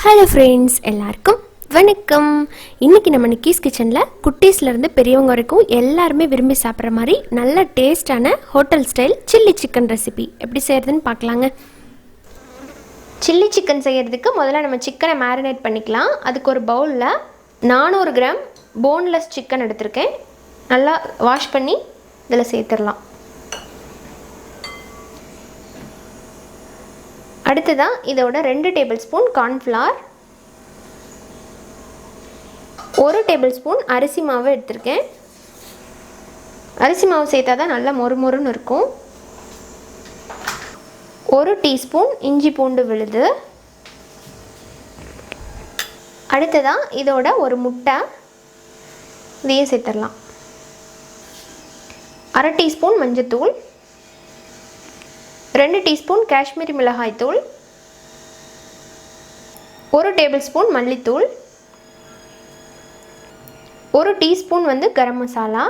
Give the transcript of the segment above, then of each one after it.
Hello friends, எல்லாருக்கும் வணக்கம். இன்றைக்கி நம்ம நிக்கிஸ் கிச்சனில் குட்டீஸ்லேருந்து பெரியவங்க வரைக்கும் எல்லாருமே விரும்பி சாப்பிட்ற மாதிரி நல்ல டேஸ்டான hotel style chilli chicken recipe எப்படி செய்கிறதுன்னு பார்க்கலாங்க. சில்லி சிக்கன் செய்கிறதுக்கு முதல்ல நம்ம சிக்கனை மேரினேட் பண்ணிக்கலாம். அதுக்கு ஒரு பவுலில் 400 கிராம் போன்லெஸ் சிக்கன் எடுத்திருக்கேன். நல்லா வாஷ் பண்ணி இதில் சேர்த்துடலாம். அடுத்ததான் இதோட 2 table spoon cornflour, 1 table spoon அரிசி மாவு எடுத்திருக்கேன். அரிசி மாவு சேர்த்தா தான் நல்லா மொறுமொறுன்னு இருக்கும். 1 டீஸ்பூன் இஞ்சி பூண்டு விழுது. அடுத்ததான் இதோட ஒரு முட்டை, இதையும் சேர்த்துடலாம். 1/2 டீஸ்பூன் மஞ்சத்தூள், 2 டீஸ்பூன் காஷ்மீரி மிளகாய் தூள், 1 டேபிள் ஸ்பூன் மல்லித்தூள், 1 டீஸ்பூன் கரம் மசாலா.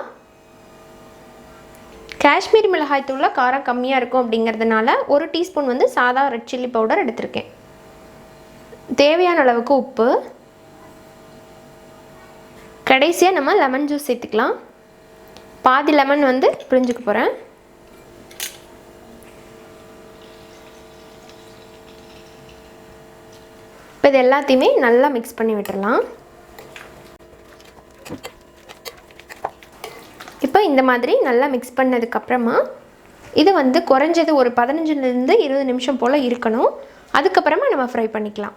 காஷ்மீரி மிளகாய் தூளில் காரம் கம்மியாக இருக்கும் அப்படிங்கிறதுனால 1 டீஸ்பூன் சாதா ரெட் சில்லி பவுடர் எடுத்திருக்கேன். தேவையான அளவுக்கு உப்பு. கடைசியாக நம்ம லெமன் ஜூஸ் சேர்த்துக்கலாம். பாதி லெமன் பிழிஞ்சுக்க போகிறேன். இப்போ இது எல்லாத்தையுமே நல்லா மிக்ஸ் பண்ணி விட்டுடலாம். இப்போ இந்த மாதிரி நல்லா மிக்ஸ் பண்ணதுக்கப்புறமா இது குறைஞ்சது ஒரு 15லேருந்து 20 நிமிஷம் போல் இருக்கணும். அதுக்கப்புறமா நம்ம ஃப்ரை பண்ணிக்கலாம்.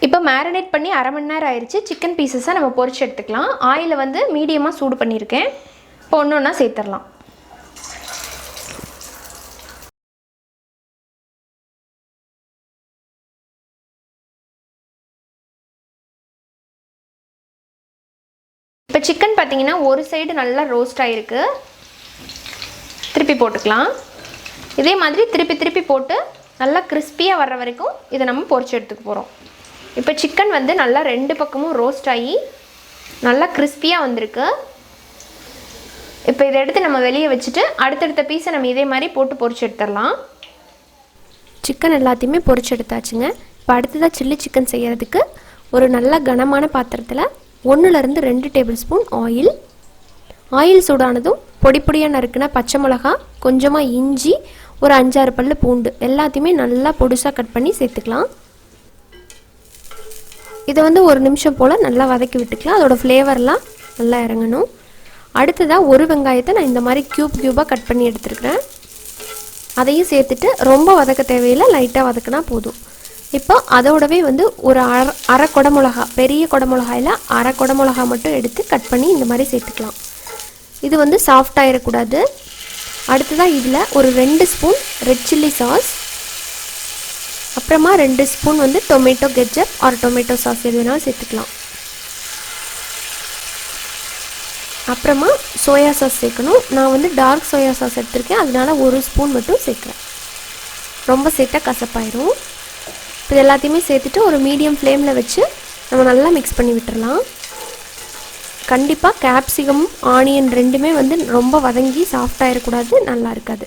இப்போ மேரினேட் பண்ணி 1/2 மணி நேரம் ஆயிடுச்சு. சிக்கன் பீசஸை நம்ம பொரிச்சு எடுத்துக்கலாம். ஆயிலை மீடியமாக சூடு பண்ணியிருக்கேன். இப்போ ஒன்று ஒன்றா சேர்த்துடலாம். இப்போ சிக்கன் பார்த்தீங்கன்னா ஒரு சைடு நல்லா ரோஸ்ட் ஆகிருக்கு. திருப்பி போட்டுக்கலாம். இதே மாதிரி திருப்பி திருப்பி போட்டு நல்லா கிறிஸ்பியாக வர்ற வரைக்கும் இதை நம்ம பொரிச்சு எடுத்துக்க போகிறோம். இப்போ சிக்கன் நல்லா 2 பக்கமும் ரோஸ்ட் ஆகி நல்லா கிறிஸ்பியாக வந்திருக்கு. இப்போ இதை எடுத்து நம்ம வெளியே வச்சுட்டு அடுத்தடுத்த பீஸை நம்ம இதே மாதிரி போட்டு பொரிச்சு எடுத்துடலாம். சிக்கன் எல்லாத்தையுமே பொரிச்சு எடுத்தாச்சுங்க. இப்போ அடுத்ததாக சில்லி சிக்கன் செய்கிறதுக்கு ஒரு நல்ல கனமான பாத்திரத்தில் 1லேருந்து 2 டேபிள் ஸ்பூன் ஆயில் சூடானதும் பொடி பொடியாக நறுக்குன பச்சை மிளகா, கொஞ்சமாக இஞ்சி, ஒரு 5-6 பல்லு பூண்டு எல்லாத்தையுமே நல்லா பொடிசாக கட் பண்ணி சேர்த்துக்கலாம். இதை 1 நிமிஷம் போல் நல்லா வதக்கி விட்டுக்கலாம். அதோட ஃப்ளேவர்லாம் நல்லா இறங்கணும். அடுத்ததாக ஒரு வெங்காயத்தை நான் இந்த மாதிரி க்யூபாக கட் பண்ணி எடுத்துருக்கிறேன். அதையும் சேர்த்துட்டு ரொம்ப வதக்க தேவையில்லை, லைட்டாக வதக்கினா போதும். இப்போ அதோடவே ஒரு அரை குடமிளகா, பெரிய குடமிளகாயில் அரை குடமிளகா மட்டும் எடுத்து கட் பண்ணி இந்த மாதிரி சேர்த்துக்கலாம். இது சாஃப்டாகிடக்கூடாது. அடுத்ததாக இதில் ஒரு 2 ஸ்பூன் ரெட் சில்லி சாஸ், அப்புறமா 2 spoon tomato ketchup or tomato sauce எது வேணாலும் சேர்த்துக்கலாம். அப்புறமா சோயா சாஸ் சேர்க்கணும். நான் டார்க் சோயா சாஸ் எடுத்திருக்கேன், அதனால 1 ஸ்பூன் மட்டும் சேர்க்குறேன். ரொம்ப சேர்த்தா கசப்பாயிரும். இது எல்லாத்தையுமே சேர்த்துட்டு ஒரு மீடியம் ஃப்ளேமில் வச்சு நம்ம நல்லா மிக்ஸ் பண்ணி விட்டுடலாம். கண்டிப்பாக கேப்சிகம் ஆனியன் ரெண்டுமே ரொம்ப வதங்கி சாஃப்டாகிடக்கூடாது, நல்லா இருக்காது.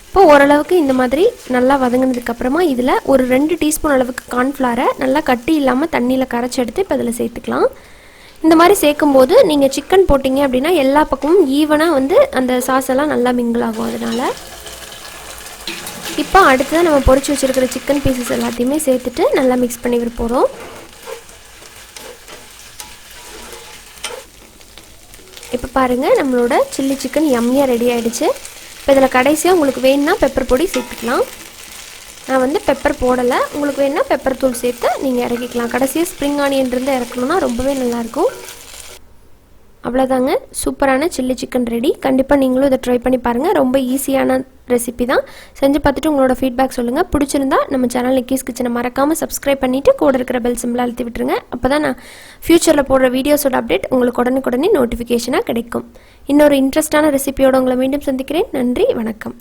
இப்போ ஓரளவுக்கு இந்த மாதிரி நல்லா வதங்கினதுக்கப்புறமா இதில் ஒரு 2 டீஸ்பூன் அளவுக்கு கார்ன்ஃப்ளவரை நல்லா கட்டி இல்லாமல் தண்ணியில் கரைச்சி எடுத்து இப்போ இதில் சேர்த்துக்கலாம். இந்த மாதிரி சேர்க்கும்போது நீங்கள் சிக்கன் போட்டிங்க அப்படின்னா எல்லா பக்கமும் ஈவனாக அந்த சாஸ் எல்லாம் நல்லா மிங்கிள் ஆகும். அதனால் இப்போ அடுத்ததான் நம்ம பொரிச்சு வச்சுருக்கிற சிக்கன் பீசஸ் எல்லாத்தையுமே சேர்த்துட்டு நல்லா மிக்ஸ் பண்ணி விட போகிறோம். இப்போ பாருங்கள், நம்மளோட சில்லி சிக்கன் யம்மியாக ரெடி ஆகிடுச்சு. இப்போ இதில் கடைசியாக உங்களுக்கு வேணும்னா பெப்பர் பொடி சேர்த்துக்கலாம். நான் பெப்பர் போடலை. உங்களுக்கு வேணும்னா பெப்பர் தூள் சேர்த்து நீங்கள் இறக்கிக்கலாம். கடைசியாக ஸ்ப்ரிங் ஆனியன் இருந்து இறக்கணும்னா ரொம்பவே நல்லாயிருக்கும். அவ்வளோதாங்க, சூப்பரான சில்லி சிக்கன் ரெடி. கண்டிப்பாக நீங்களும் இதை ட்ரை பண்ணி பாருங்கள். ரொம்ப ஈஸியான ரெசிபி தான். செஞ்சு பார்த்துட்டு உங்களோட ஃபீட்பேக் சொல்லுங்கள். பிடிச்சிருந்தா நம்ம சேனல் நிக்கிஸ் கிச்சனை மறக்காமல் சப்ஸ்கிரைப் பண்ணிவிட்டு கூட இருக்கிற பெல் சிம்பிள் அழுத்தி விட்டுருங்க. அப்போ தான் நான் ஃப்யூச்சரில் போடுற வீடியோஸோட அப்டேட் உங்களுக்கு உடனுக்குடனே நோட்டிஃபிகேஷனாக கிடைக்கும். இன்னொரு இன்ட்ரெஸ்டான ரெசிபியோடு உங்களை மீண்டும் சந்திக்கிறேன். நன்றி, வணக்கம்.